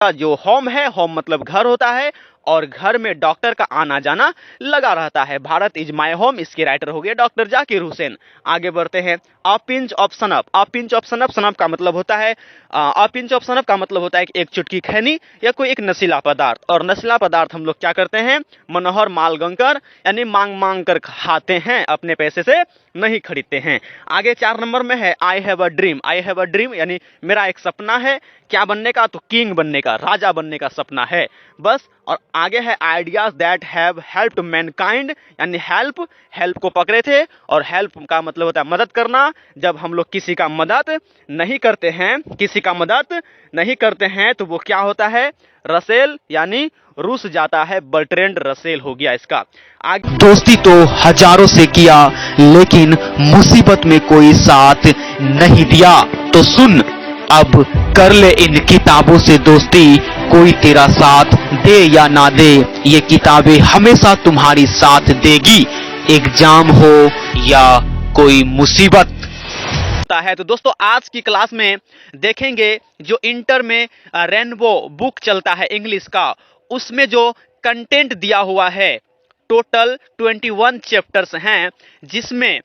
जो होम है, होम मतलब घर होता है, और घर में डॉक्टर का आना जाना लगा रहता है। भारत इज माय होम, इसके राइटर हो गए डॉक्टर जाकिर हुसैन। आगे बढ़ते हैं। A pinch of snuff, a pinch of snuff, snuff का मतलब होता है अ पिंच ऑफ सनप का मतलब होता है कि एक चुटकी खैनी या कोई एक नशीला पदार्थ। और नशीला पदार्थ हम लोग क्या करते हैं, मनोहर मालगंकर यानी मांग मांग कर खाते हैं, अपने पैसे से नहीं खरीदते हैं। आगे 4 नंबर में है I have a dream, I have a dream यानी मेरा एक सपना है। क्या बनने का, तो किंग बनने का, राजा बनने का सपना है बस। और आगे है ideas that have helped Mankind यानी हेल्प, हेल्प को पकड़े थे, और हेल्प का मतलब होता है मदद करना। जब हम लोग किसी का मदद नहीं करते हैं, किसी का मदद नहीं करते हैं तो वो क्या होता है, रसेल यानी रूस जाता है, बर्ट्रेंड रसेल हो गया इसका। आगे दोस्ती तो हजारों से किया, लेकिन मुसीबत में कोई साथ नहीं दिया। तो सुन, अब कर ले इन किताबों से दोस्ती, कोई तेरा साथ दे या ना दे, ये किताबें हमेशा तुम्हारी साथ देगी, एग्जाम हो या कोई मुसीबत। होता है। तो दोस्तों आज की क्लास में देखेंगे जो इंटर में रेनबो बुक चलता है इंग्लिश का, उसमें जो कंटेंट दिया हुआ है, टोटल 21 चैप्टर्स हैं, जिसमें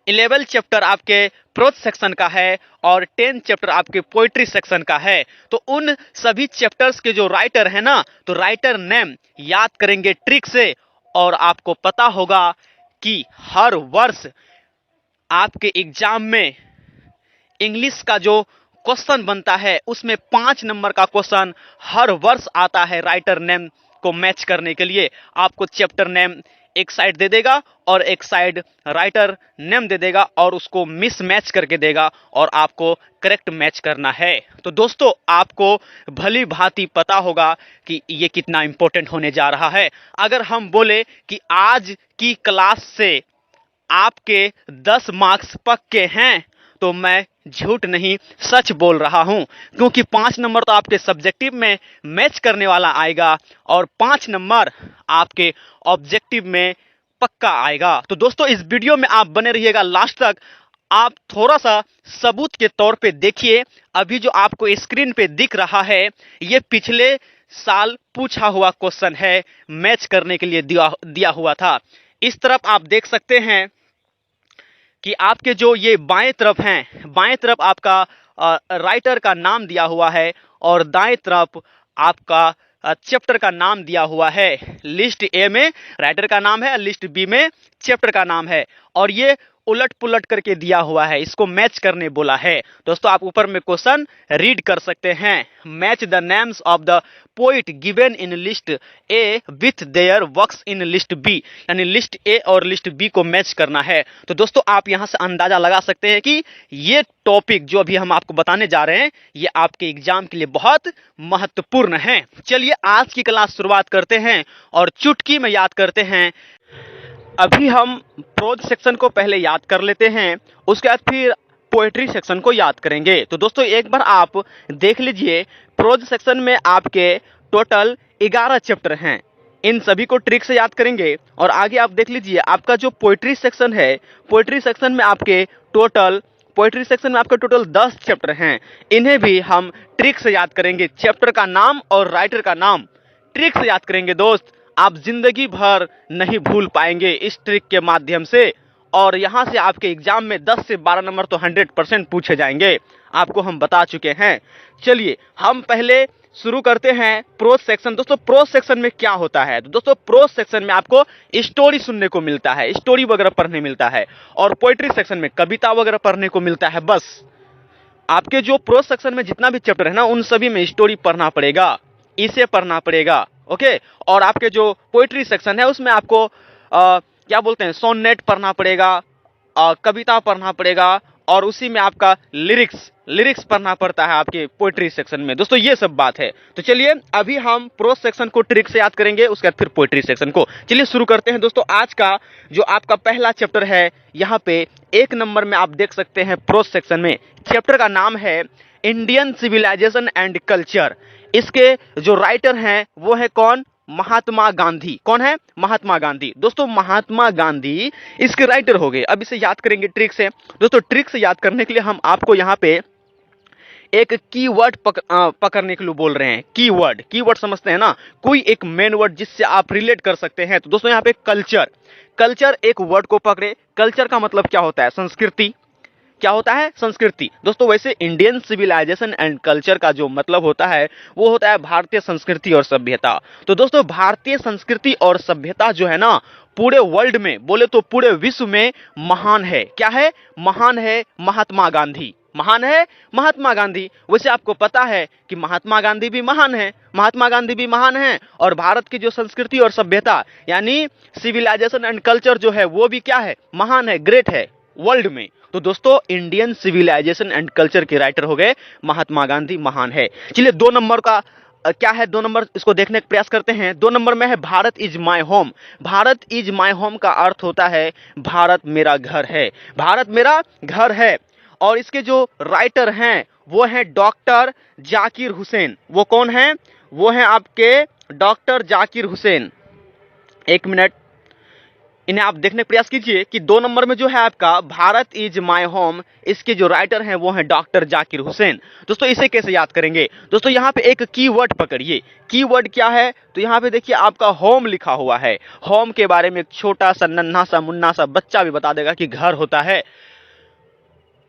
11 चैप्टर आपके प्रोज सेक्शन का है और 10 चैप्टर आपके पोइट्री सेक्शन का है। तो उन सभी चैप्टर्स के जो राइटर है ना, तो राइटर नेम याद करेंगे ट्रिक से, और आपको पता होगा कि हर वर्ष आपके एग्जाम में इंग्लिश का जो क्वेश्चन बनता है उसमें 5 नंबर का क्वेश्चन हर वर्ष आता है। राइटर नेम को मैच करने के लिए आपको चैप्टर नेम एक साइड दे देगा और एक साइड राइटर नेम दे देगा, और उसको मिस मैच करके देगा, और आपको करेक्ट मैच करना है। तो दोस्तों आपको भली भांति पता होगा कि ये कितना इंपॉर्टेंट होने जा रहा है। अगर हम बोले कि आज की क्लास से आपके 10 मार्क्स पक्के हैं, तो मैं झूठ नहीं सच बोल रहा हूं, क्योंकि 5 नंबर तो आपके सब्जेक्टिव में मैच करने वाला आएगा और 5 नंबर आपके ऑब्जेक्टिव में पक्का आएगा। तो दोस्तों इस वीडियो में आप बने रहिएगा लास्ट तक। आप थोड़ा सा सबूत के तौर पे देखिए, अभी जो आपको स्क्रीन पे दिख रहा है ये पिछले साल पूछा हुआ क्वेश्चन है, मैच करने के लिए दिया हुआ था। इस तरफ आप देख सकते हैं कि आपके जो ये बाएं तरफ हैं, बाएं तरफ आपका राइटर का नाम दिया हुआ है, और दाएं तरफ आपका चैप्टर का नाम दिया हुआ है। लिस्ट ए में राइटर का नाम है, लिस्ट बी में चैप्टर का नाम है, और ये उलट पुलट करके दिया हुआ है, इसको मैच करने बोला है। दोस्तों आप ऊपर में क्वेश्चन रीड कर सकते हैं। Match the names of the poet given in list A with their works in list B, यानी लिस्ट ए और लिस्ट बी को मैच करना है। तो दोस्तों आप यहां से अंदाजा लगा सकते हैं कि ये टॉपिक जो अभी हम आपको बताने जा रहे हैं ये आपके एग्जाम के लिए बहुत महत्वपूर्ण है। चलिए आज की क्लास शुरुआत करते हैं और चुटकी में याद करते हैं। अभी हम प्रोज सेक्शन को पहले याद कर लेते हैं, उसके बाद फिर पोएट्री सेक्शन को याद करेंगे। तो दोस्तों एक बार आप देख लीजिए, प्रोज सेक्शन में आपके टोटल 11 चैप्टर हैं, इन सभी को ट्रिक से याद करेंगे। और आगे आप देख लीजिए आपका जो पोएट्री सेक्शन है, पोएट्री सेक्शन में आपके टोटल 10 चैप्टर हैं, इन्हें भी हम ट्रिक से याद करेंगे। चैप्टर का नाम और राइटर का नाम ट्रिक से याद करेंगे दोस्त, आप जिंदगी भर नहीं भूल पाएंगे इस ट्रिक के माध्यम से। और यहां से आपके एग्जाम में 10 से 12 नंबर तो 100% पूछे जाएंगे, आपको हम बता चुके हैं। चलिए हम पहले शुरू करते हैं प्रोज सेक्शन। दोस्तों प्रोज सेक्शन में क्या होता है, तो दोस्तों प्रोज सेक्शन में आपको स्टोरी सुनने को मिलता है, स्टोरी वगैरह पढ़ने मिलता है, और पोएट्री सेक्शन में कविता वगैरह पढ़ने को मिलता है। बस आपके जो प्रोज सेक्शन में जितना भी चैप्टर है ना, उन सभी में स्टोरी पढ़ना पड़ेगा, इसे पढ़ना पड़ेगा, ओके। और आपके जो पोएट्री सेक्शन है उसमें आपको क्या बोलते हैं, सोनेट पढ़ना पड़ेगा, कविता पढ़ना पड़ेगा, और उसी में आपका लिरिक्स पढ़ना पड़ता है आपके पोएट्री सेक्शन में। दोस्तों ये सब बात है। तो चलिए अभी हम प्रोज सेक्शन को ट्रिक से याद करेंगे, उसके बाद फिर पोएट्री सेक्शन को। चलिए शुरू करते हैं दोस्तों। आज का जो आपका पहला चैप्टर है, यहाँ पे 1 नंबर में आप देख सकते हैं प्रोज सेक्शन में, चैप्टर का नाम है इंडियन सिविलाइजेशन एंड कल्चर। इसके जो राइटर हैं वो है कौन, महात्मा गांधी। कौन है, महात्मा गांधी। दोस्तों महात्मा गांधी इसके राइटर हो गए। अब इसे याद करेंगे ट्रिक से। दोस्तों ट्रिक से याद करने के लिए हम आपको यहाँ पे एक कीवर्ड पकड़ने के लिए बोल रहे हैं। कीवर्ड, कीवर्ड समझते हैं ना, कोई एक मेन वर्ड जिससे आप रिलेट कर सकते हैं। तो दोस्तों यहाँ पे कल्चर, कल्चर एक वर्ड को पकड़े। कल्चर का मतलब क्या होता है? संस्कृति। क्या होता है? संस्कृति। दोस्तों वैसे इंडियन सिविलाइजेशन एंड कल्चर का जो मतलब होता है वो होता है भारतीय संस्कृति और सभ्यता। तो दोस्तों भारतीय संस्कृति और सभ्यता जो है ना, पूरे वर्ल्ड में बोले तो पूरे विश्व में महान है। क्या है? महान है महात्मा गांधी। महान है महात्मा गांधी। वैसे आपको पता है कि महात्मा गांधी भी महान है, महात्मा गांधी भी महान है, और भारत की जो संस्कृति और सभ्यता यानी सिविलाइजेशन एंड कल्चर जो है वो भी क्या है? महान है, ग्रेट है वर्ल्ड में। तो दोस्तों इंडियन सिविलाइजेशन एंड कल्चर के राइटर हो गए महात्मा गांधी, महान है। चलिए 2 नंबर का क्या है? 2 नंबर इसको देखने का प्रयास करते हैं। 2 नंबर में है Bharat is my home. Bharat is my home का अर्थ होता है भारत मेरा घर है, भारत मेरा घर है। और इसके जो राइटर हैं वो हैं डॉक्टर जाकिर हुसैन। वो कौन है? वो हैं आपके डॉक्टर जाकिर हुसैन। 1 मिनट, इन्हें आप देखने का प्रयास कीजिए कि 2 नंबर में जो है आपका भारत इज माय होम, इसके जो राइटर हैं वो हैं डॉक्टर जाकिर हुसैन। दोस्तों इसे कैसे याद करेंगे? दोस्तों यहाँ पे एक कीवर्ड पकड़िए। कीवर्ड क्या है? तो यहाँ पे देखिए आपका होम लिखा हुआ है। होम के बारे में एक छोटा सा नन्हा सा मुन्ना सा बच्चा भी बता देगा कि घर होता है।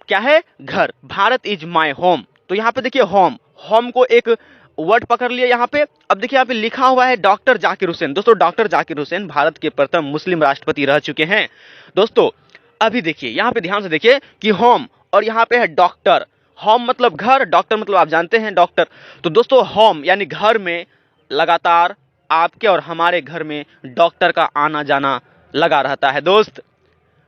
क्या है? घर। Bharat is my home. तो यहाँ पे देखिए होम, होम को एक वर्ड पकड़ लिया यहाँ पे। अब देखिए यहाँ पे लिखा हुआ है डॉक्टर जाकिर हुसैन। दोस्तों डॉक्टर जाकिर हुसैन भारत के प्रथम मुस्लिम राष्ट्रपति रह चुके हैं। दोस्तों अभी देखिए यहाँ पे ध्यान से देखिए कि होम और यहाँ पे है डॉक्टर। होम मतलब घर, डॉक्टर मतलब आप जानते हैं डॉक्टर। तो दोस्तों होम यानी घर में लगातार आपके और हमारे घर में डॉक्टर का आना जाना लगा रहता है। दोस्त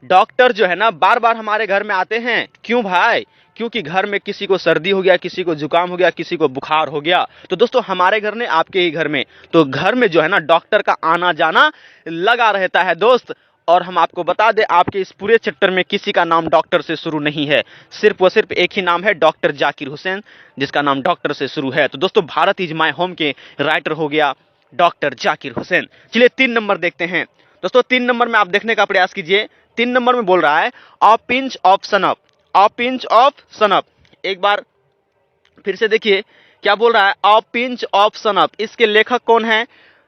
डॉक्टर जो है ना बार बार हमारे घर में आते हैं। क्यों भाई? क्योंकि घर में किसी को सर्दी हो गया, किसी को जुकाम हो गया, किसी को बुखार हो गया। तो दोस्तों हमारे घर में, आपके ही घर में, तो घर में जो है ना डॉक्टर का आना जाना लगा रहता है दोस्त। और हम आपको बता दें आपके इस पूरे चैप्टर में किसी का नाम डॉक्टर से शुरू नहीं है, सिर्फ और सिर्फ एक ही नाम है, डॉक्टर जाकिर हुसैन, जिसका नाम डॉक्टर से शुरू है। तो दोस्तों भारत इज माय होम के राइटर हो गया डॉक्टर जाकिर हुसैन। चलिए 3 नंबर देखते हैं। दोस्तों 3 नंबर में आप देखने का प्रयास कीजिए। 3 नंबर में बोल रहा है a pinch of snuff, a pinch of snuff. एक बार फिर से देखिए क्या बोल रहा है, अ पिंच ऑफ सनअप। इसके लेखक कौन है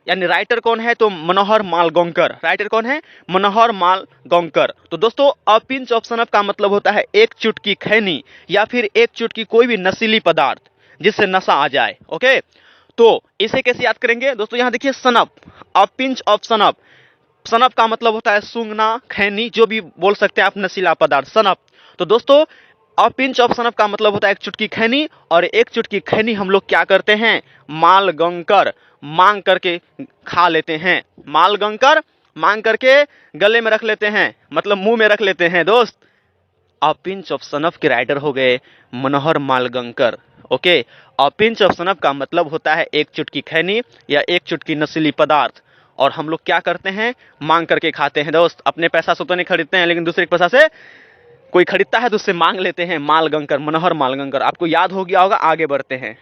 यानी राइटर कौन है? तो मनोहर मालगोंकर। राइटर कौन है? मनोहर मालगोंकर। तो दोस्तों अ पिंच ऑफ सनअप का मतलब होता है एक चुटकी खैनी या फिर एक चुटकी कोई भी नशीली पदार्थ जिससे नशा आ जाए। ओके, तो इसे कैसे याद करेंगे? दोस्तों यहां देखिए सनअप, अ पिंच ऑफ सनअप। सनअप का मतलब होता है सूंघना, खैनी, जो भी बोल सकते हैं आप, नशीला पदार्थ, सनअप। तो दोस्तों अ पिंच ऑफ सनअप का मतलब होता है एक चुटकी खैनी, और एक चुटकी खैनी हम लोग क्या करते हैं? मालगंकर, मांग करके खा लेते हैं। मालगंकर मांग करके गले में रख लेते हैं, मतलब मुंह में रख लेते हैं। दोस्त अ पिंच ऑफ सनअप के राइटर हो गए मनोहर मालगंकर। ओके, अ पिंच ऑफ सनअप का मतलब होता है एक चुटकी खैनी या एक चुटकी नशीली पदार्थ, और हम लोग क्या करते हैं? मांग करके खाते हैं। दोस्त अपने पैसा से तो नहीं खरीदते हैं, लेकिन दूसरे के पैसा से कोई खरीदता है तो उससे मांग लेते हैं। मालगंकर, मनोहर मालगंकर, आपको याद हो गया होगा। आगे बढ़ते हैं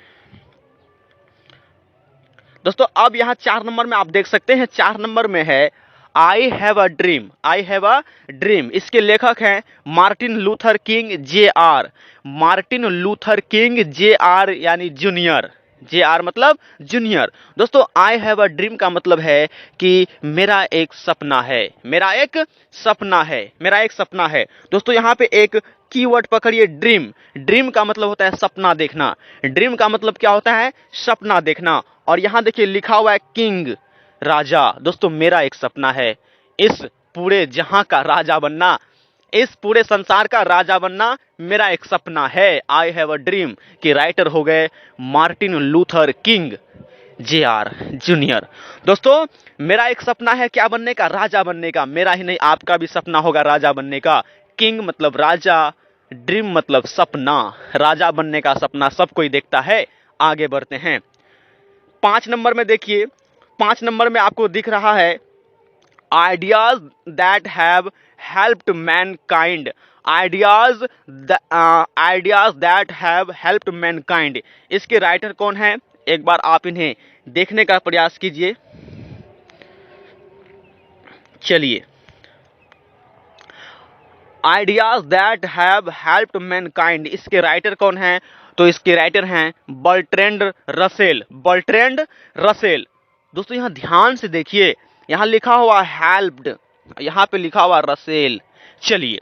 दोस्तों। अब यहां 4 नंबर में आप देख सकते हैं, 4 नंबर में है I have a dream, I have a dream. इसके लेखक हैं Martin Luther king J are, Martin Luther king J are यानी जूनियर, जे आर मतलब जूनियर। दोस्तों आई हैव अ ड्रीम का मतलब है कि मेरा एक सपना है, मेरा एक सपना है, मेरा एक सपना है। दोस्तों यहां पे एक कीवर्ड पकड़िए, ड्रीम। ड्रीम का मतलब होता है सपना देखना। ड्रीम का मतलब क्या होता है? सपना देखना। और यहां देखिए लिखा हुआ है किंग, राजा। दोस्तों मेरा एक सपना है इस पूरे जहां का राजा बनना, इस पूरे संसार का राजा बनना मेरा एक सपना है। आई हैव अ ड्रीम के राइटर हो गए Martin Luther king J are junior. दोस्तों मेरा एक सपना है क्या बनने का? राजा बनने का। मेरा ही नहीं आपका भी सपना होगा राजा बनने का। किंग मतलब राजा, ड्रीम मतलब सपना, राजा बनने का सपना सब कोई देखता है। आगे बढ़ते हैं 5 नंबर में। देखिए 5 नंबर में आपको दिख रहा है ideas that have helped Mankind, ideas that have helped Mankind. इसके राइटर कौन है? एक बार आप इन्हें देखने का प्रयास कीजिए। चलिए ideas that have helped Mankind, इसके राइटर कौन है? तो इसके राइटर हैं बर्ट्रैंड रसेल। Bertrand Russell. दोस्तों यहाँ ध्यान से देखिए, यहाँ लिखा हुआ हेल्प्ड, यहाँ पे लिखा हुआ रसेल। चलिए,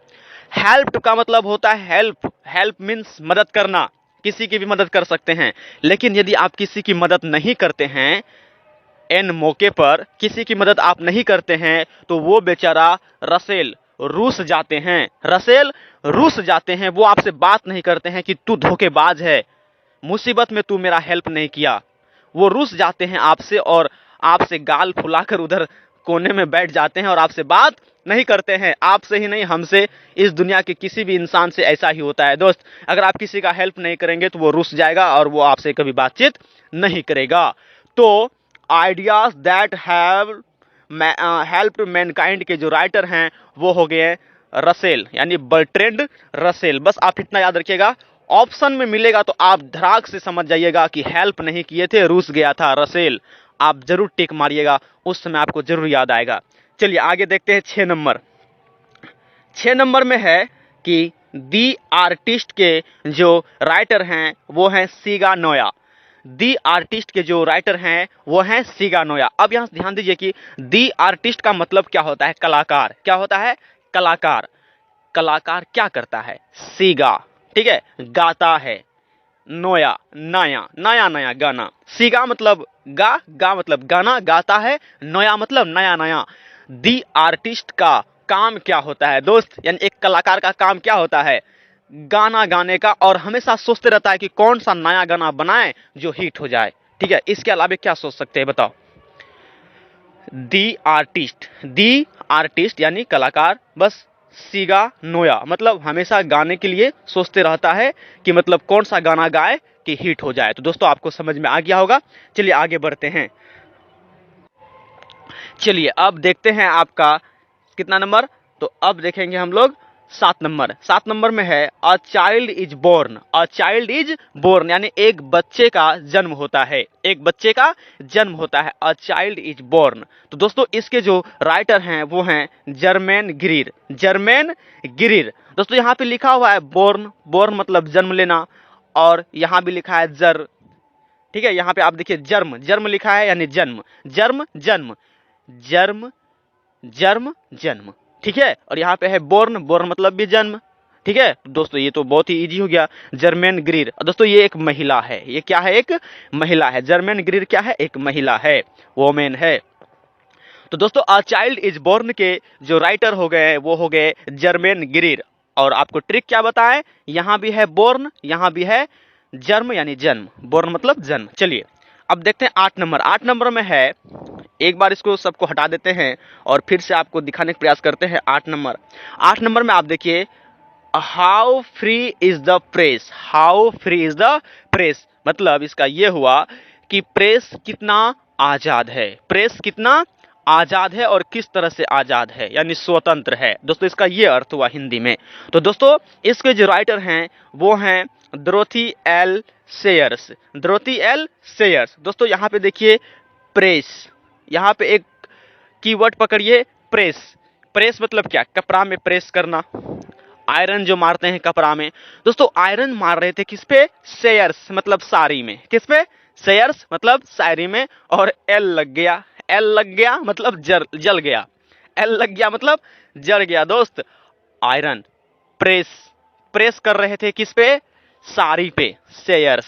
हेल्प्ड का मतलब होता है हेल्प। हेल्प मीन्स मदद करना, किसी की भी मदद कर सकते हैं। लेकिन यदि आप किसी की मदद नहीं करते हैं, एन मौके पर किसी की मदद आप नहीं करते हैं, तो वो बेचारा रसेल रूस जाते हैं। रसेल रूस जाते हैं, वो आपसे बात नहीं करते हैं कि तू धोखेबाज है, मुसीबत में तू मेरा हेल्प नहीं किया। वो रूस जाते हैं आपसे और आपसे गाल फुलाकर उधर कोने में बैठ जाते हैं और आपसे बात नहीं करते हैं। आपसे ही नहीं, हमसे, इस दुनिया के किसी भी इंसान से ऐसा ही होता है दोस्त। अगर आप किसी का हेल्प नहीं करेंगे तो वो रूस जाएगा और वो आपसे कभी बातचीत नहीं करेगा। तो ideas that have helped Mankind के जो राइटर हैं वो हो गए रसेल, यानी बर्ट्रैंड रसेल। बस आप इतना याद रखिएगा, ऑप्शन में मिलेगा तो आप धड़ाक से समझ जाइएगा कि हेल्प नहीं किए थे, रूस गया था रसेल। आप जरूर टिक मारिएगा, उस समय आपको जरूर याद आएगा। चलिए आगे देखते हैं 6 नंबर। 6 नंबर में है कि दी आर्टिस्ट के जो राइटर हैं वो हैं सीगा नोया। दी आर्टिस्ट के जो राइटर हैं वो हैं सीगा नोया। अब यहां ध्यान दीजिए कि दी आर्टिस्ट का मतलब क्या होता है? कलाकार। क्या होता है? कलाकार। कलाकार क्या करता है? सीगा, ठीक है, गाता है। नोया, नया, नया नया गाना। सीगा मतलब गा मतलब गाना, गाता है। नया मतलब नया नया। दी आर्टिस्ट का काम क्या होता है दोस्त? यानी एक कलाकार का काम क्या होता है? गाना गाने का, और हमेशा सोचते रहता है कि कौन सा नया गाना बनाए जो हिट हो जाए। ठीक है, इसके अलावा क्या सोच सकते हैं बताओ? दी आर्टिस्ट यानी कलाकार। बस सीगा नोया मतलब हमेशा गाने के लिए सोचते रहता है कि मतलब कौन सा गाना गाए कि हिट हो जाए। तो दोस्तों आपको समझ में आ गया होगा। चलिए आगे बढ़ते हैं। चलिए अब देखते हैं आपका कितना नंबर। तो अब देखेंगे हम लोग 7 नंबर। 7 नंबर में है a child is born. A child is born यानी एक बच्चे का जन्म होता है। एक बच्चे का जन्म होता है। A child is born. तो दोस्तों इसके जो राइटर हैं वो हैं जर्मेन ग्रीर। Germain Greer. दोस्तों यहाँ पे लिखा हुआ है बोर्न। बोर्न मतलब जन्म लेना, और यहाँ भी लिखा है जर। ठीक है, यहाँ पे आप देखिए जर्म, जर्म लिखा है यानी जन्म। जर्म जन्म, जर्म जन्म जन्म। ठीक है, और यहाँ पे है बोर्न। बोर्न मतलब भी जन्म। ठीक है दोस्तों, ये तो बहुत ही इजी हो गया। Germaine Greer. दोस्तों ये एक महिला है। ये क्या है? एक महिला है। जर्मेन ग्रीर क्या है? एक महिला है, वोमेन है। तो दोस्तों अ चाइल्ड इज बोर्न के जो राइटर हो गए वो हो गए जर्मेन ग्रीर। और आपको ट्रिक क्या बताएं? यहां भी है बोर्न, यहां भी है जन्म यानी जन्म। बोर्न मतलब जन्म। चलिए अब देखते हैं 8 नंबर। 8 नंबर में है, एक बार इसको सबको हटा देते हैं और फिर से आपको दिखाने का प्रयास करते हैं। 8 नंबर। 8 नंबर में आप देखिए how free is the press. How free is the press मतलब इसका यह हुआ कि प्रेस कितना आजाद है। प्रेस कितना आजाद है और किस तरह से आजाद है, यानी स्वतंत्र है। दोस्तों इसका यह अर्थ हुआ हिंदी में। तो दोस्तों इसके जो राइटर हैं वो हैं Dorothy L shares. Dorothy L shares. दोस्तों यहाँ पे देखिए प्रेस, यहाँ पे एक कीवर्ड पकड़िए, प्रेस। प्रेस मतलब क्या? कपड़ा में प्रेस करना, आयरन जो मारते हैं कपड़ा में। दोस्तों आयरन मार रहे थे किस पे? सेयर्स मतलब साड़ी में। किस पे? सेयर्स मतलब साड़ी में। और एल लग गया। एल लग गया मतलब जल गया। एल लग गया मतलब जल गया। दोस्त आयरन प्रेस, प्रेस कर रहे थे किस पे? साड़ी पे। सेयर्स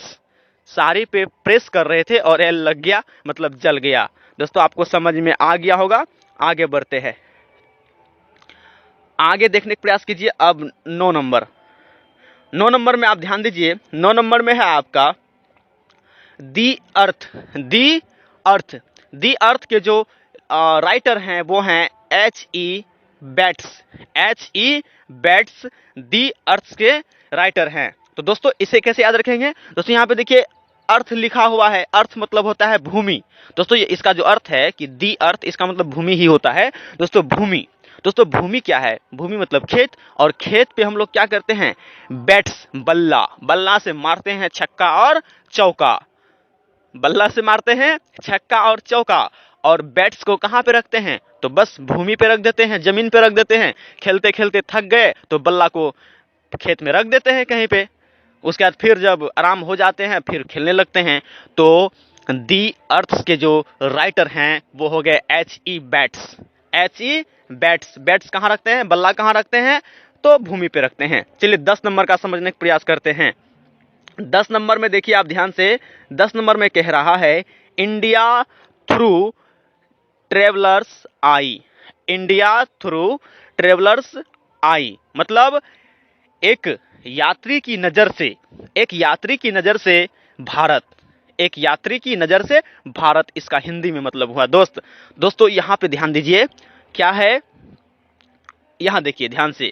साड़ी पे प्रेस कर रहे थे और एल लग गया मतलब जल गया। दोस्तों आपको समझ में आ गया होगा। आगे बढ़ते हैं, आगे देखने का प्रयास कीजिए। अब 9 नंबर। 9 नंबर में आप ध्यान दीजिए। 9 नंबर में है आपका दी अर्थ। दी अर्थ। दी अर्थ के जो राइटर हैं वो हैं H.E. बेट्स। H.E. बेट्स दी अर्थ के राइटर हैं। तो दोस्तों इसे कैसे याद रखेंगे? दोस्तों यहाँ पे देखिए अर्थ लिखा हुआ है। अर्थ मतलब होता है भूमि। दोस्तों ये इसका जो अर्थ है कि दी अर्थ, इसका मतलब भूमि ही होता है। दोस्तों भूमि, दोस्तों भूमि क्या है? भूमि मतलब खेत, और खेत पे हम लोग क्या करते हैं? बैट्स, बल्ला। बल्ला से मारते हैं छक्का और चौका। बल्ला से मारते हैं छक्का और चौका। और बैट्स को कहां पे रखते हैं? तो बस भूमि पे रख देते हैं, जमीन पे रख देते हैं। खेलते खेलते थक गए तो बल्ला को खेत में रख देते हैं कहीं पे, उसके बाद फिर जब आराम हो जाते हैं फिर खेलने लगते हैं। तो दी अर्थ के जो राइटर हैं वो हो गए H.E. Bats. H.E. Bats. Bats कहाँ रखते हैं, बल्ला कहाँ रखते हैं, तो भूमि पे रखते हैं। चलिए 10 नंबर का समझने का प्रयास करते हैं। 10 नंबर में देखिए आप ध्यान से, 10 नंबर में कह रहा है इंडिया थ्रू ट्रेवलर्स आई। इंडिया थ्रू ट्रेवलर्स आई मतलब एक यात्री की नजर से, एक यात्री की नजर से भारत, एक यात्री की नजर से भारत, इसका हिंदी में मतलब हुआ। दोस्तों यहां पे ध्यान दीजिए, क्या है, यहां देखिए ध्यान से,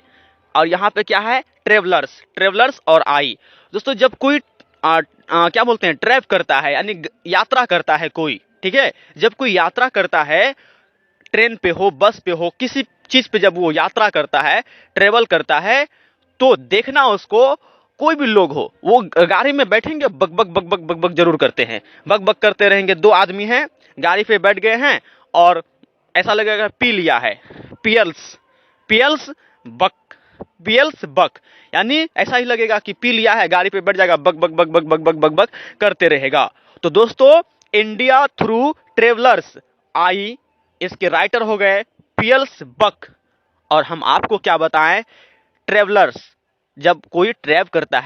और यहां पे क्या है, ट्रेवलर्स, ट्रेवलर्स और आई। दोस्तों जब कोई क्या बोलते हैं, ट्रैव करता है यानी यात्रा करता है कोई, ठीक है, जब कोई यात्रा करता है, ट्रेन पे हो, बस पे हो, किसी चीज पे जब वो यात्रा करता है, ट्रेवल करता है, तो देखना उसको, कोई भी लोग हो, वो गाड़ी में बैठेंगे, बक बक बक बक बक बक जरूर करते हैं, बक बक करते रहेंगे। 2 आदमी हैं, गाड़ी पे बैठ गए हैं और ऐसा लगेगा पी लिया है, पियल्स, पियल्स बक, पियल्स बक, यानी ऐसा ही लगेगा कि पी लिया है, गाड़ी पे बैठ जाएगा, बक बक बक बक बक बक बक बक करते रहेगा। तो दोस्तों इंडिया थ्रू ट्रेवलर्स आई, इसके राइटर हो गए पियल्स बक। और हम आपको क्या बताएं, ट्रेवलर्स, जब कोई ट्रैव करता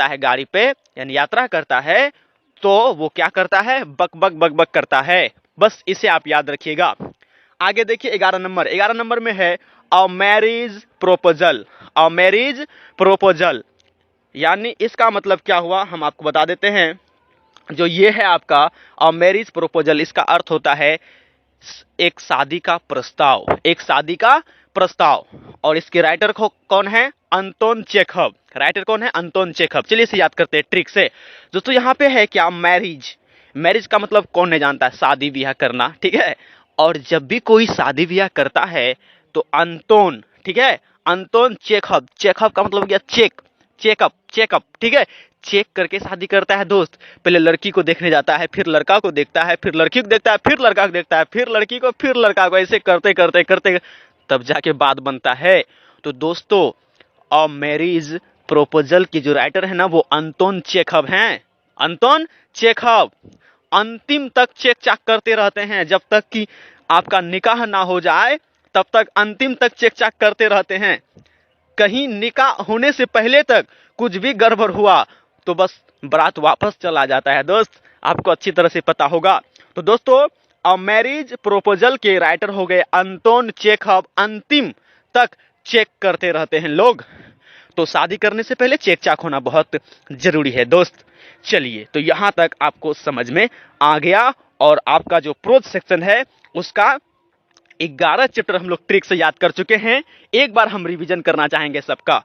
है गाड़ी पे, यानी यात्रा करता है, तो वो क्या करता है, बक बक बक बक करता है। बस इसे आप याद रखिएगा। आगे देखिए 11 नंबर, 11 नंबर में है a marriage proposal. A marriage proposal यानी इसका मतलब क्या हुआ, हम आपको बता देते हैं। जो ये है आपका अ मैरिज प्रोपोजल, इसका अर्थ होता है एक शादी का प्रस्ताव, एक शादी का प्रस्ताव। और इसके राइटर कौन है, अंतोन चेखव। राइटर कौन है, अंतोन चेखव। चलिए इसे याद करते हैं ट्रिक से। दोस्तों यहाँ पे है क्या, मैरिज। मैरिज का मतलब कौन नहीं जानता है, शादी ब्याह करना, ठीक है। और जब भी कोई शादी ब्याह करता है तो अंतोन, ठीक है, अंतोन चेखव, चेखव का मतलब क्या, चेक, चेकअप, चेकअप, ठीक है, चेक करके शादी करता है दोस्त। पहले लड़की को देखने जाता है, फिर लड़का को देखता है, फिर लड़की को देखता है, फिर लड़का को देखता है, फिर लड़की को, फिर लड़का को, ऐसे करते करते करते तब जाके बात बनता है। तो दोस्तों अ मैरिज प्रोपोजल की जो राइटर है ना, वो अंतोन चेखव हैं। अंतोन चेखव अंतिम तक चेक चाक करते रहते हैं, जब तक कि आपका निकाह ना हो जाए तब तक अंतिम तक चेक चाक करते रहते हैं। कहीं निकाह होने से पहले तक कुछ भी गड़बड़ हुआ तो बस बारात वापस चला जाता है दोस्त, आपको अच्छी तरह से पता होगा। तो दोस्तों अ मैरिज प्रोपोजल के राइटर हो गए अंतोन चेखव। अंतिम तक चेक करते रहते हैं लोग, तो शादी करने से पहले चेक चाक होना बहुत जरूरी है दोस्त। चलिए तो यहां तक आपको समझ में आ गया, और आपका जो प्रोज सेक्शन है उसका 11 चैप्टर हम लोग ट्रिक से याद कर चुके हैं। एक बार हम रिवीजन करना चाहेंगे सबका।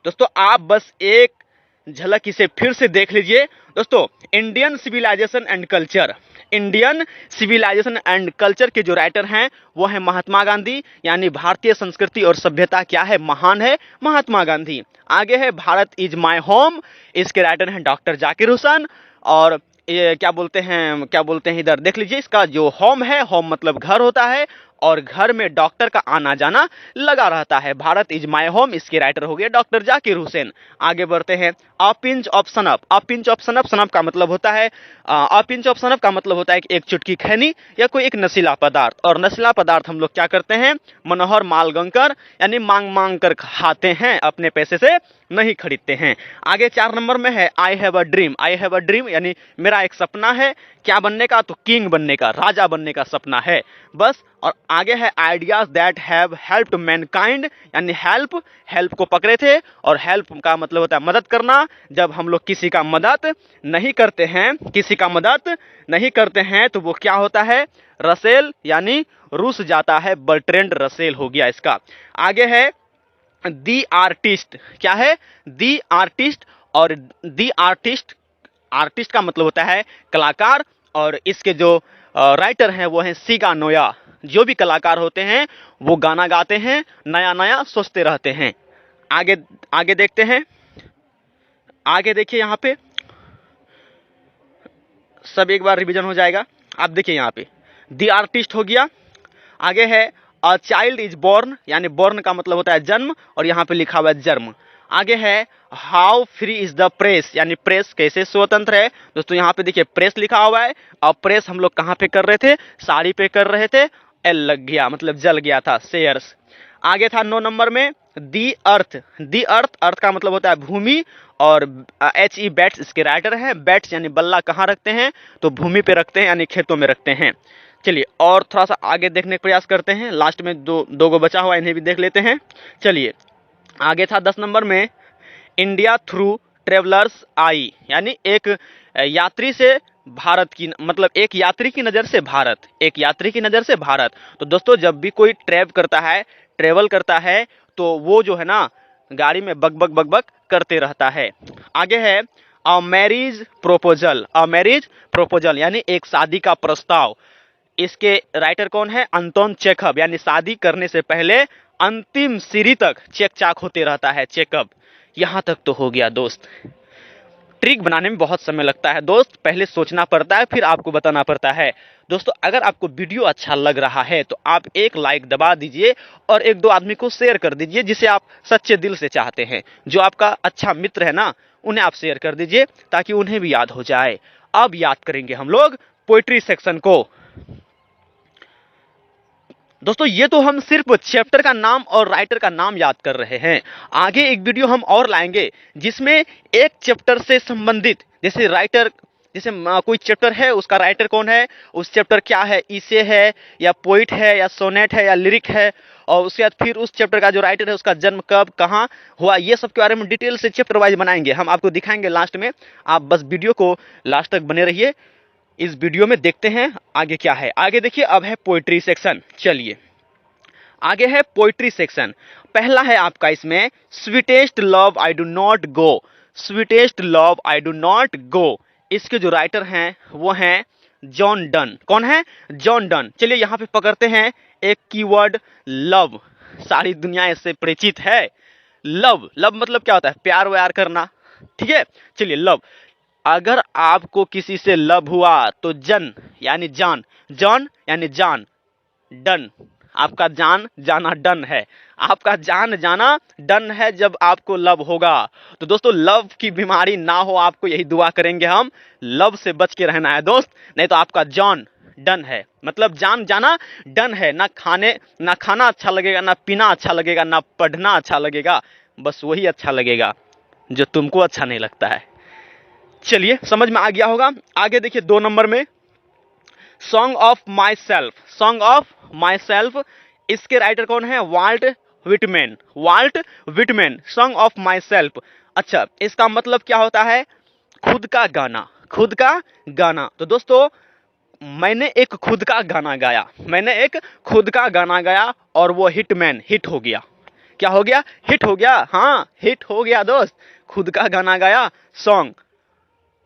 दोस्तों आप बस एक झलक इसे फिर से देख लीजिए। दोस्तों Indian civilisation and culture, Indian civilisation and culture के जो राइटर हैं वो है महात्मा गांधी, यानी भारतीय संस्कृति और सभ्यता क्या है, महान है, महात्मा गांधी। आगे है भारत इज माय होम, इसके राइटर हैं डॉक्टर जाकिर हुसैन। और ये क्या बोलते हैं इधर देख लीजिए, इसका जो होम है, होम मतलब घर होता है, और घर में डॉक्टर का आना जाना लगा रहता है। भारत इज माय होम, इसके राइटर हो गए डॉक्टर जाकिर हुसैन। आगे बढ़ते हैं a pinch of snuff. A pinch of snuff, snuff का मतलब होता है, अ पिंच ऑफ सनफ का मतलब होता है कि एक चुटकी खैनी या कोई एक नशीला पदार्थ। और नशीला पदार्थ हम लोग क्या करते हैं, मनोहर मालगंकर, यानी मांग मांग कर खाते हैं, अपने पैसे से नहीं खरीदते हैं। आगे 4 नंबर में है I have a dream. I have a dream यानी मेरा एक सपना है, क्या बनने का, तो किंग बनने का, राजा बनने का सपना है बस। और आगे है ideas that have helped Mankind, यानी हेल्प, हेल्प को पकड़े थे, और हेल्प का मतलब होता है मदद करना। जब हम लोग किसी का मदद नहीं करते हैं, किसी का मदद नहीं करते हैं तो वो क्या होता है, रसेल, यानी रूस जाता है, बर्ट्रेंड रसेल हो गया इसका। आगे है दी आर्टिस्ट। क्या है, दी आर्टिस्ट। और दी आर्टिस्ट, आर्टिस्ट का मतलब होता है कलाकार, और इसके जो राइटर हैं वो हैं सिगा नोया। जो भी कलाकार होते हैं वो गाना गाते हैं, नया नया सोचते रहते हैं। आगे आगे देखते हैं, आगे देखिए यहाँ पे सब एक बार रिवीजन हो जाएगा। आप देखिए यहाँ पे दी आर्टिस्ट हो गया। आगे है अ चाइल्ड इज बोर्न, यानी बोर्न का मतलब होता है जन्म, और यहाँ पे लिखा हुआ है जन्म। आगे है how free is the press, यानी प्रेस कैसे स्वतंत्र है। दोस्तों यहाँ पे देखिए प्रेस लिखा हुआ है, और प्रेस हम लोग कहाँ पे कर रहे थे, साड़ी पे कर रहे थे, एल लग गया मतलब जल गया था, शेयर्स। आगे था 9 नंबर में दी अर्थ, दी अर्थ, अर्थ का मतलब होता है भूमि, और एच ई बैट्स इसके राइटर है। बैट्स यानी बल्ला कहाँ रखते हैं, तो भूमि पे रखते हैं, यानी खेतों में रखते हैं। चलिए और थोड़ा सा आगे देखने का प्रयास करते हैं, लास्ट में दो गो बचा हुआ, इन्हें भी देख लेते हैं। चलिए आगे था 10 नंबर में इंडिया थ्रू ट्रेवलर्स आई, यानी एक यात्री से भारत की, मतलब एक यात्री की नज़र से भारत, एक यात्री की नज़र से भारत। तो दोस्तों जब भी कोई ट्रेवल करता है तो वो जो है ना गाड़ी में बक बक बक बक करते रहता है। आगे है a marriage proposal, a marriage proposal यानी एक शादी का प्रस्ताव। इसके राइटर कौन है, अंतोन चेखव, यानी शादी करने से पहले अंतिम सीढ़ी तक चेक चाक होते रहता है, चेकअप। यहां तक तो हो गया दोस्त। ट्रिक बनाने में बहुत समय लगता है दोस्त, पहले सोचना पड़ता है फिर आपको बताना पड़ता है। दोस्तों अगर आपको वीडियो अच्छा लग रहा है तो आप एक लाइक दबा दीजिए और एक दो आदमी को शेयर कर दीजिए जिसे आप सच्चे दिल से चाहते हैं, जो आपका अच्छा मित्र है ना, उन्हें आप शेयर कर दीजिए ताकि उन्हें भी याद हो जाए। अब याद करेंगे हम लोग पोइट्री सेक्शन को। दोस्तों ये तो हम सिर्फ चैप्टर का नाम और राइटर का नाम याद कर रहे हैं, आगे एक वीडियो हम और लाएंगे जिसमें एक चैप्टर से संबंधित, जैसे राइटर, जैसे कोई चैप्टर है उसका राइटर कौन है, उस चैप्टर क्या है, इसे है या पोइट है या सोनेट है या लिरिक है, और उसके बाद फिर उस चैप्टर का जो राइटर है उसका जन्म कब कहाँ हुआ, ये सब के बारे में डिटेल से चैप्टर वाइज बनाएंगे, हम आपको दिखाएंगे लास्ट में। आप बस वीडियो को लास्ट तक बने रहिए। इस वीडियो में देखते हैं आगे क्या है। आगे देखिए अब है पोइट्री सेक्शन। चलिए आगे है पोइट्री सेक्शन। पहला है आपका इसमें sweetest love I do not go, sweetest love I do not go. इसके जो राइटर हैं वो हैं जॉन डन। कौन है, जॉन डन। चलिए यहाँ पे पकड़ते हैं एक कीवर्ड लव, सारी दुनिया इससे परिचित है। लव, लव मतलब क्या होता है, प्यार व्यार करना, ठीक है। चलिए लव, अगर आपको किसी से लव हुआ तो जन यानी जान, जॉन यानी जान, डन आपका जान जाना डन है, आपका जान जाना डन है जब आपको लव होगा। तो दोस्तों लव की बीमारी ना हो आपको, यही दुआ करेंगे हम, लव से बच के रहना है दोस्त, नहीं तो आपका जान डन है, मतलब जान जाना डन है। ना खाना अच्छा लगेगा, ना पीना अच्छा लगेगा, ना पढ़ना अच्छा लगेगा, बस वही अच्छा लगेगा जो तुमको अच्छा नहीं लगता है। चलिए समझ में आ गया होगा। आगे देखिए 2 नंबर में song of myself, song of myself. इसके राइटर कौन है, Walt Whitman, Walt Whitman, song of myself. अच्छा इसका मतलब क्या होता है, खुद का गाना, खुद का गाना। तो दोस्तों मैंने एक खुद का गाना गाया, मैंने एक खुद का गाना गाया और वो हिटमैन, हिट हो गया। क्या हो गया, हिट हो गया, हाँ हिट हो गया दोस्त। खुद का गाना गाया, song,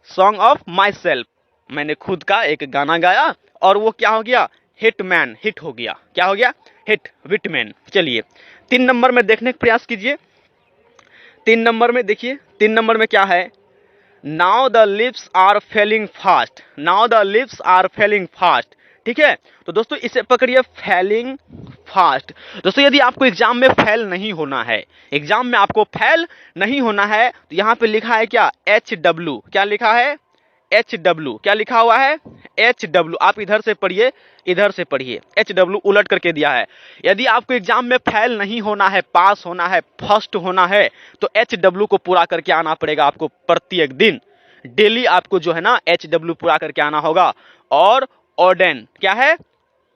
song of my self, मैंने खुद का एक गाना गाया और वो क्या हो गया, हिटमैन, हिट हो गया। क्या हो गया, हिट, विटमैन। चलिए 3 नंबर में देखने का प्रयास कीजिए। 3 नंबर में देखिए, 3 नंबर में क्या है, now the lips are failing fast, now the lips are failing fast, ठीक है। तो दोस्तों इसे पकड़िए, फेलिंग फास्ट। दोस्तों यदि आपको एग्जाम में फेल नहीं होना है, एग्जाम में आपको फेल नहीं होना है, तो यहां पे लिखा है क्या, HW, क्या लिखा है, HW, क्या लिखा हुआ है, HW। आप इधर से पढ़िए, इधर से पढ़िए, HW उलट करके दिया है। यदि आपको एग्जाम में फेल नहीं होना है, पास होना है, फर्स्ट होना है, तो HW को पूरा करके आना पड़ेगा आपको प्रत्येक दिन, डेली आपको जो है ना HW पूरा करके आना होगा। और ऑर्डेन, क्या है,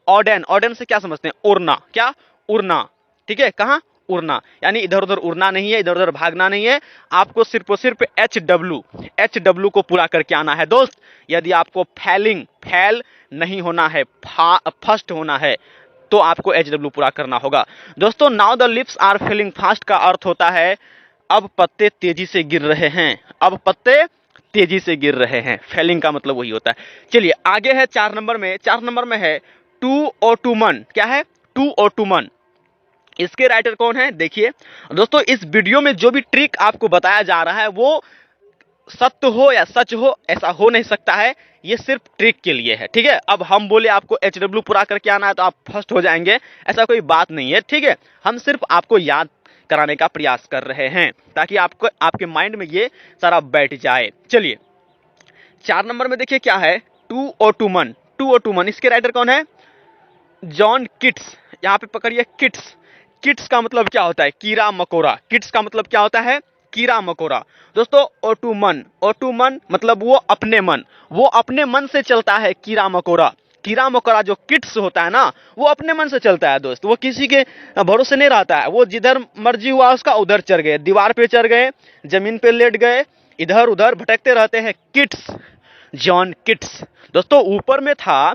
ऑर्डेन, ऑर्डेन से क्या समझते हैं, उड़ना, क्या, उड़ना, ठीक है, कहाँ, उड़ना, यानी इधर उधर उड़ना नहीं है, इधर उधर भागना नहीं है, आपको सिर्फ और सिर्फ HW को पूरा करके आना है दोस्त। यदि आपको फेल नहीं होना है, फर्स्ट होना है, तो आपको HW पूरा करना होगा दोस्तों। Now the lips are failing fast का अर्थ होता है अब पत्ते तेजी से गिर रहे हैं, अब पत्ते तेजी से गिर रहे हैं, फेलिंग का मतलब वही होता है। चलिए आगे है 4 नंबर में, 4 नंबर में है टू ओटुमन, क्या है, टू ओटुमन। इसके राइटर कौन है, देखिए दोस्तों इस वीडियो में जो भी ट्रिक आपको बताया जा रहा है वो सत्य हो या सच हो ऐसा हो नहीं सकता है, ये सिर्फ ट्रिक के लिए है, ठीक है। अब हम बोले आपको HW पूरा करके आना है तो आप फर्स्ट हो जाएंगे, ऐसा कोई बात नहीं है, ठीक है। हम सिर्फ आपको याद कराने का प्रयास कर रहे हैं, ताकि आपको आपके माइंड में ये सारा बैठ जाए। चलिए 4 नंबर में देखिए क्या है, टू ओटुमन। टू ओटुमन, इसके राइटर कौन है? John Keats. यहाँ पे पकड़िए किट्स। किट्स का मतलब क्या होता है? कीड़ा मकोड़ा। किट्स का मतलब क्या होता है? कीड़ा मकोड़ा। दोस्तों ओटुमन, ओटुमन मतलब वो अपने मन से चलता है कीड़ा मकोड़ा। कीड़ा मकोड़ा जो किट्स होता है ना, वो अपने मन से चलता है दोस्त, वो किसी के भरोसे नहीं रहता है। वो जिधर मर्जी हुआ उसका उधर चढ़ गए, दीवार पे चढ़ गए, जमीन पे लेट गए, इधर उधर भटकते रहते हैं। Keats, John Keats. दोस्तों ऊपर में था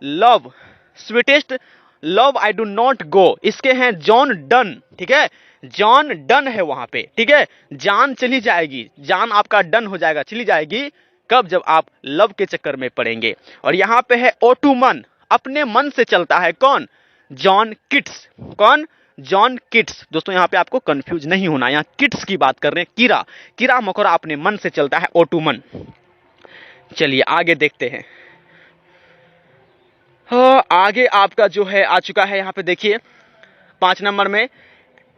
love, sweetest love I do not go, इसके हैं जॉन डन। ठीक है, जॉन डन है वहां पे। ठीक है, जान चली जाएगी, जान आपका डन हो जाएगा, चली जाएगी। कब? जब आप लव के चक्कर में पड़ेंगे। और यहां पे है ओटुमन, अपने मन से चलता है। कौन? John Keats. कौन? John Keats. दोस्तों यहां पे आपको कंफ्यूज नहीं होना, यहां किट्स की बात कर रहे हैं, कीड़ा, कीड़ा मकोड़ा अपने मन से चलता है, ओटुमन। चलिए आगे देखते हैं। आगे आपका जो है आ चुका है, यहां पे देखिए 5 नंबर में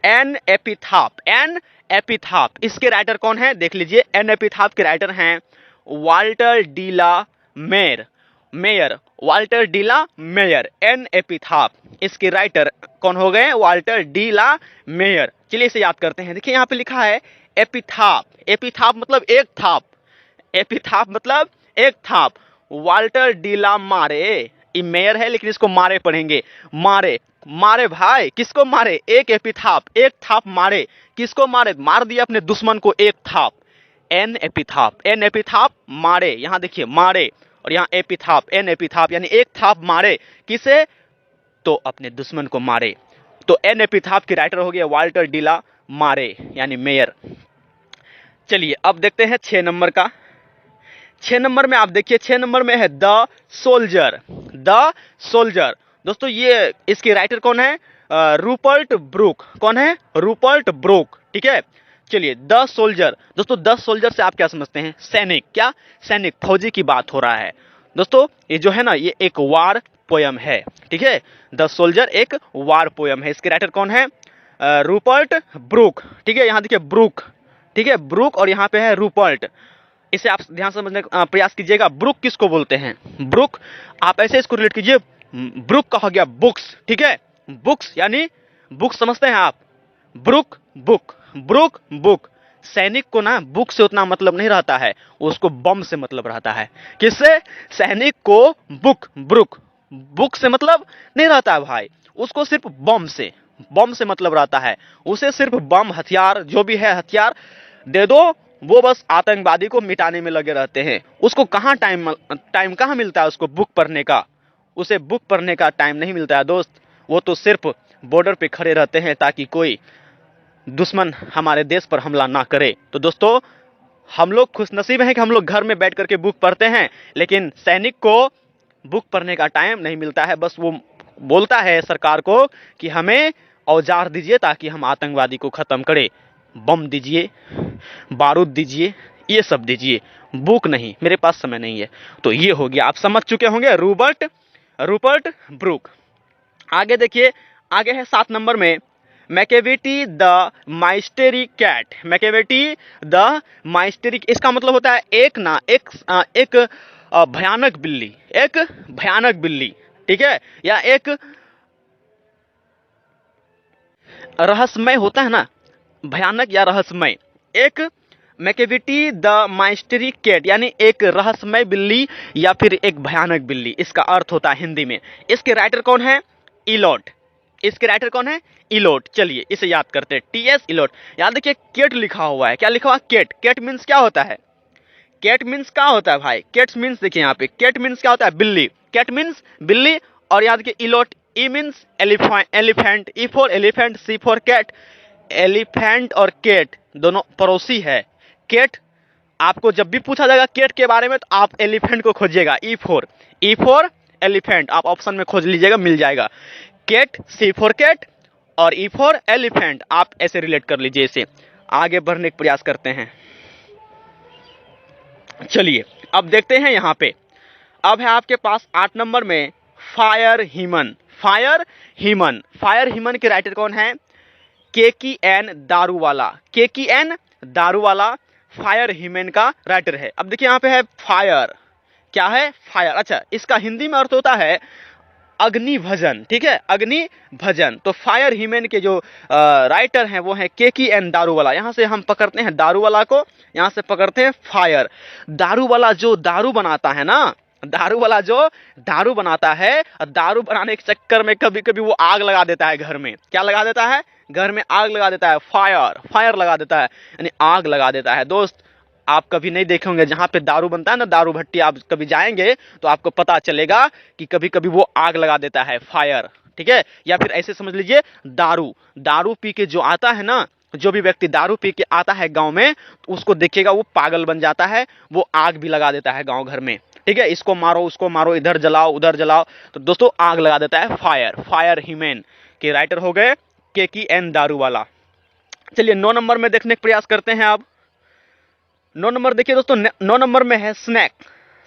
एन एपिथाप। एन एपिथाप, इसके राइटर कौन है? देख लीजिए, एन एपिथाप के राइटर हैं Walter de la Mare. Mare, Walter de la Mare. An epitaph, इसके राइटर कौन हो गए? Walter de la Mare. चलिए इसे याद करते हैं। देखिए यहां पे लिखा है एपिथाप। एपिथाप मतलब एक थाप, एपिथाप मतलब एक थाप। वाल्टर डीला मारे, ये मेयर है लेकिन इसको मारे पढ़ेंगे, मारे। मारे भाई, किसको मारे? एक एपिथाप, एक थाप मारे। किसको मारे? मार दिया अपने दुश्मन को एक थाप। एन एपिथाप, एन एपिथाप मारे, यहां देखिए मारे, और यहां एपिथाप, एन एपिथाप यानी एक थाप मारे। किसे? तो अपने दुश्मन को मारे। तो एन एपिथाप के राइटर हो गया वाल्टर डीला मारे यानी मेयर। चलिए अब देखते हैं 6 नंबर का। 6 नंबर में आप देखिए, 6 नंबर में है द सोल्जर। The soldier. दोस्तों ये इसके राइटर कौन है? Rupert Brooke. कौन है? Rupert Brooke. ठीक है, चलिए द सोल्जर। दोस्तों द सोल्जर से आप क्या समझते हैं? सैनिक। क्या? सैनिक, फौजी की बात हो रहा है। दोस्तों ये जो है ना, ये एक वार पोयम है। ठीक है, द सोल्जर एक वार पोयम है। इसके राइटर कौन है? Rupert Brooke. ठीक है, यहां देखिए ब्रूक। ठीक है, ब्रूक, और यहां पे है रूपर्ट। इसे आप ध्यान से समझने का प्रयास कीजिएगा। ब्रुक किसको बोलते हैं? ब्रुक, आप ऐसे इसको रिलेट कीजिए, ब्रुक का हो गया बुक्स। ठीक है, बुक्स यानी बुक समझते हैं आप? Brooke book, Brooke book. सैनिक को ना बुक से उतना मतलब नहीं रहता है, उसको बम से मतलब रहता है। किससे? सैनिक को बुक, ब्रुक, बुक से मतलब नहीं रहता है भाई, उसको सिर्फ बम से, बम से मतलब रहता है। उसे सिर्फ बम, हथियार, जो भी है हथियार दे दो, वो बस आतंकवादी को मिटाने में लगे रहते हैं। उसको कहाँ टाइम कहाँ मिलता है उसको बुक पढ़ने का? उसे बुक पढ़ने का टाइम नहीं मिलता है दोस्त। वो तो सिर्फ बॉर्डर पे खड़े रहते हैं ताकि कोई दुश्मन हमारे देश पर हमला ना करे। तो दोस्तों हम लोग खुशनसीब हैं कि हम लोग घर में बैठ करके बुक पढ़ते हैं, लेकिन सैनिक को बुक पढ़ने का टाइम नहीं मिलता है। बस वो बोलता है सरकार को कि हमें औजार दीजिए ताकि हम आतंकवादी को खत्म करें, बम दीजिए, बारूद दीजिए, ये सब दीजिए, बुक नहीं, मेरे पास समय नहीं है। तो ये हो गया, आप समझ चुके होंगे, रूपर्ट ब्रूक। आगे देखिए, आगे है 7 नंबर में मैकेवेटी द माइस्टेरी कैट। मैकेवेटी द माइस्टेरी, इसका मतलब होता है एक भयानक बिल्ली, एक भयानक बिल्ली। ठीक है, या एक रहस्यमय होता है ना, भयानक या रहस्यमय। एक मैकेविटी द माइस्टरी कैट यानी एक रहस्यमय बिल्ली या फिर एक भयानक बिल्ली, इसका अर्थ होता है हिंदी में। इसके राइटर कौन है? इलोट। इसके राइटर कौन है? इलोट। चलिए इसे याद करते हैं, टीएस इलोट। याद देखिए केट लिखा हुआ है, क्या लिखा हुआ? केट। केट मीन्स क्या होता है? केट मीन्स क्या होता है भाई? केट मीन्स देखिए यहाँ पे, केट मीन्स क्या होता है? बिल्ली। केट मीन्स बिल्ली। और याद देखिए Eliot, E means elephant, E for elephant, C for cat. Elephant और केट दोनों पड़ोसी है। केट, आपको जब भी पूछा जाएगा केट के बारे में तो आप एलिफेंट को खोजिएगा, ई फॉर एलिफेंट, आप ऑप्शन में खोज लीजिएगा, मिल जाएगा। केट, सी फॉर कैट और ई फॉर एलिफेंट, आप ऐसे रिलेट कर लीजिए। इसे आगे बढ़ने का प्रयास करते हैं। चलिए अब देखते हैं यहां पे, अब है आपके पास 8 नंबर में fire human. Fire human, fire human के राइटर कौन है? KKN Daruwalla. KKN Daruwalla fire human का राइटर है। अब देखिए यहाँ पे है फायर, क्या है? फायर। अच्छा, इसका हिंदी में अर्थ होता है अग्नि भजन, ठीक है, अग्नि भजन। तो फायर ह्यूमन के जो राइटर हैं वो हैं KKN दारूवाला। यहाँ से हम पकड़ते हैं दारूवाला को, यहाँ से पकड़ते हैं फायर। दारूवाला जो दारू बनाता है ना, दारूवाला जो दारू बनाता है, दारू बनाने के चक्कर में कभी कभी वो आग लगा देता है घर में। क्या लगा देता है? घर में आग लगा देता है, फायर, फायर लगा देता है, यानी आग लगा देता है। दोस्त, आप कभी नहीं देखे होंगे जहां पे दारू बनता है ना, दारू भट्टी, आप कभी जाएंगे तो आपको पता चलेगा कि कभी कभी वो आग लगा देता है, फायर, ठीक है। या फिर ऐसे समझ लीजिए, दारू दारू पी के जो आता है ना, जो भी व्यक्ति दारू पी के आता है गांव में, तो उसको देखिएगा वो पागल बन जाता है, वो आग भी लगा देता है गांव घर में, ठीक है। इसको मारो, उसको मारो, इधर जलाओ, उधर जलाओ, तो दोस्तों आग लगा देता है फायर। फायर ह्यूमन के राइटर हो गए KKN दारूवाला। चलिए 9 नंबर में देखने का प्रयास करते हैं। अब 9 नंबर देखिए दोस्तों, 9 नंबर में है स्नेक।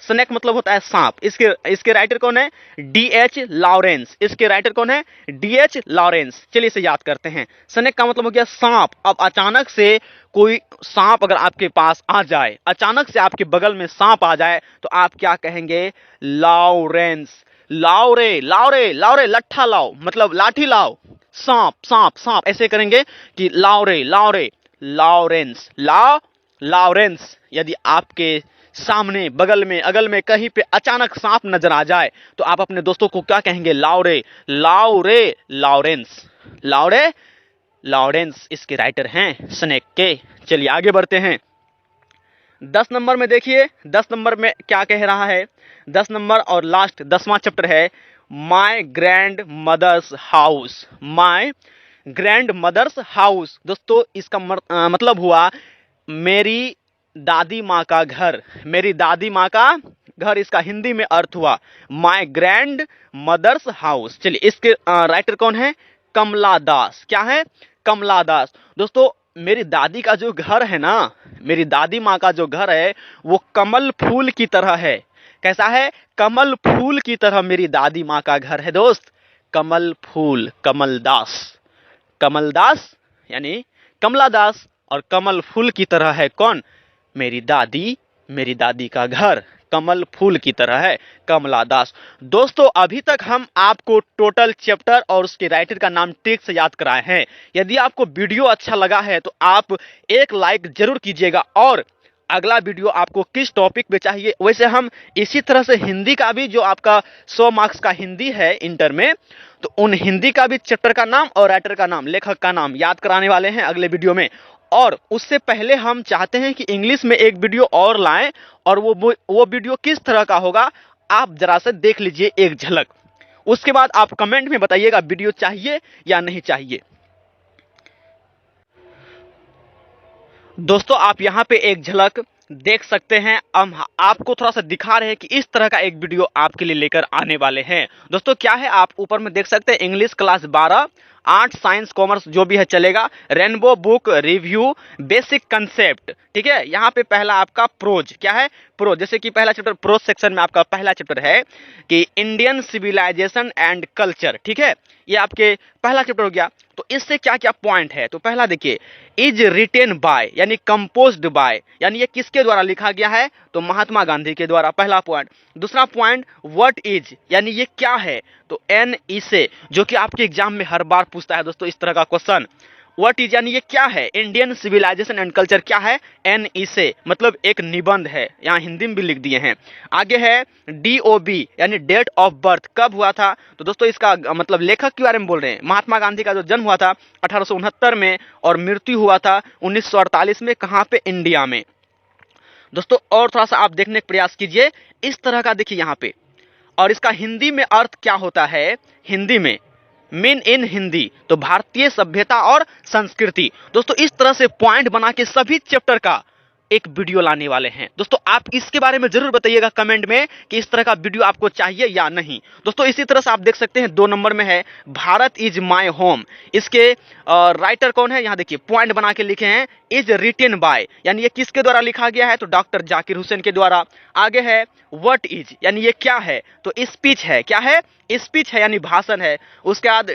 स्नेक मतलब होता है सांप। इसके राइटर कौन है? DH Lawrence. इसके राइटर कौन है? DH Lawrence. चलिए इसे याद करते हैं। स्नेक का मतलब हो गया सांप। अब अचानक से कोई सांप अगर आपके पास आ जाए, अचानक से आपके बगल में सांप आ जाए, तो आप क्या कहेंगे? लॉरेंस। लाओरे, लाओरे, लाओरे, लट्ठा लाओ, मतलब लाठी लाओ, सांप, सांप, सांप, ऐसे करेंगे कि लाओरे, लाओरे, लॉरेंस, लॉरेंस। यदि आपके सामने, बगल में, अगल में कहीं पे अचानक सांप नजर आ जाए, तो आप अपने दोस्तों को क्या कहेंगे? लाओरे, लाओरे, लॉरेंस, लाओरे, लॉरेंस इसके राइटर हैं स्नेक के। चलिए आगे बढ़ते हैं। 10 नंबर में देखिए, 10 नंबर में क्या कह रहा है? 10 नंबर और लास्ट 10वां चैप्टर है my grandmother's house. My grandmother's house. दोस्तों इसका मतलब हुआ मेरी दादी माँ का घर, मेरी दादी माँ का घर। इसका हिंदी में अर्थ हुआ माय ग्रैंड मदर्स हाउस। चलिए इसके राइटर कौन है? कमला दास। क्या है? कमला दास। दोस्तों मेरी दादी का जो घर है ना, मेरी दादी माँ का जो घर है, वो कमल फूल की तरह है। कैसा है? कमल फूल की तरह मेरी दादी माँ का घर है दोस्त। कमल फूल, कमल दास, कमल दास यानी कमला दास, और कमल फूल की तरह है कौन? मेरी दादी, मेरी दादी का घर कमल फूल की तरह है, कमला दास। दोस्तों अभी तक हम आपको टोटल चैप्टर और उसके राइटर का नाम ठीक से याद कराए हैं। यदि आपको वीडियो अच्छा लगा है तो आप एक लाइक जरूर कीजिएगा, और अगला वीडियो आपको किस टॉपिक पे चाहिए, वैसे हम इसी तरह से हिंदी का भी, जो आपका 100 मार्क्स का हिंदी है इंटर में, तो उन हिंदी का भी चैप्टर का नाम और राइटर का नाम, लेखक का नाम याद कराने वाले हैं अगले वीडियो में। और उससे पहले हम चाहते हैं कि इंग्लिश में एक वीडियो और लाएं, और वो वीडियो किस तरह का होगा आप जरा से देख लीजिए एक झलक। उसके बाद आप कमेंट में बताइएगा वीडियो चाहिए या नहीं चाहिए। दोस्तों आप यहां पे एक झलक देख सकते हैं। हम आपको थोड़ा सा दिखा रहे हैं कि इस तरह का एक वीडियो आपके लिए लेकर आने वाले हैं। दोस्तों क्या है, आप ऊपर में देख सकते हैं English class 12, art, science, commerce जो भी है चलेगा, rainbow book review, basic concept, ठीक है। यहाँ पे पहला आपका प्रोज, क्या है? प्रोज। जैसे कि पहला चैप्टर प्रोज सेक्शन में आपका पहला चैप्टर है कि इंडियन सिविलाइजेशन एंड कल्चर, ठीक है, ये आपके पहला चैप्टर हो गया। तो इससे क्या क्या पॉइंट है? तो पहला देखिए, इज रिटेन बाय यानी कंपोज्ड बाय, यानी ये किसके द्वारा लिखा गया है? तो महात्मा गांधी के द्वारा, पहला पॉइंट। दूसरा पॉइंट, व्हाट इज यानी ये क्या है? तो एन इसे, जो कि आपके एग्जाम में हर बार पूछता है दोस्तों इस तरह का क्वेश्चन। व्हाट इज यानी ये क्या है? इंडियन सिविलाइजेशन एंड कल्चर क्या है? एन इसे मतलब एक निबंध है, यहाँ हिंदी में भी लिख दिए हैं। आगे है DOB यानी डेट ऑफ बर्थ, कब हुआ था? तो दोस्तों इसका मतलब लेखक के बारे में बोल रहे हैं। महात्मा गांधी का जो जन्म हुआ था 1869 में, और मृत्यु हुआ था 1948 में। कहाँ पे? इंडिया में। दोस्तों और थोड़ा सा आप देखने का प्रयास कीजिए, इस तरह का देखिए यहाँ पे। और इसका हिंदी में अर्थ क्या होता है? हिंदी में मीन इन हिंदी, तो भारतीय सभ्यता और संस्कृति। दोस्तों इस तरह से पॉइंट बना के सभी चैप्टर का एक वीडियो लाने वाले हैं। दोस्तों आप इसके बारे में जरूर बताइएगा कमेंट में कि इस तरह का वीडियो आपको चाहिए या नहीं। दोस्तों इसी तरह से आप देख सकते हैं 2 नंबर में है भारत इज माय होम। इसके राइटर कौन है, यहाँ देखिए पॉइंट बना के लिखे हैं इज रिटेन बाय, यानी ये किसके द्वारा लिखा गया है, तो डॉक्टर जाकिर हुसैन के द्वारा। आगे है व्हाट इज, यानी ये क्या है, तो स्पीच है। क्या है, स्पीच है यानी भाषण है। उसके बाद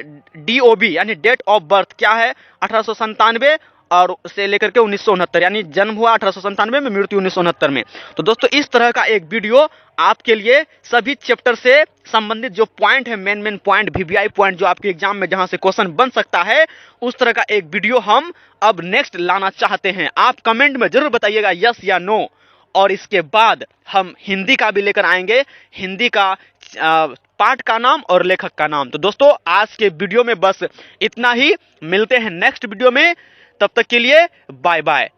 DOB यानी डेट ऑफ बर्थ क्या है, 1897 और से लेकर के 1969, यानी जन्म हुआ 1897 में, मृत्यु 1969 में। तो दोस्तों इस तरह का एक वीडियो आपके लिए सभी चैप्टर से संबंधित जो पॉइंट है, मेन पॉइंट, VVI पॉइंट जो आपके एग्जाम में जहां से क्वेश्चन बन सकता है, उस तरह का एक वीडियो हम अब नेक्स्ट लाना चाहते हैं। आप कमेंट में जरूर बताइएगा यस या नो। और इसके बाद हम हिंदी का भी लेकर आएंगे, हिंदी का पाठ का नाम और लेखक का नाम। तो दोस्तों आज के वीडियो में बस इतना ही, मिलते हैं नेक्स्ट वीडियो में, तब तक के लिए बाय बाय।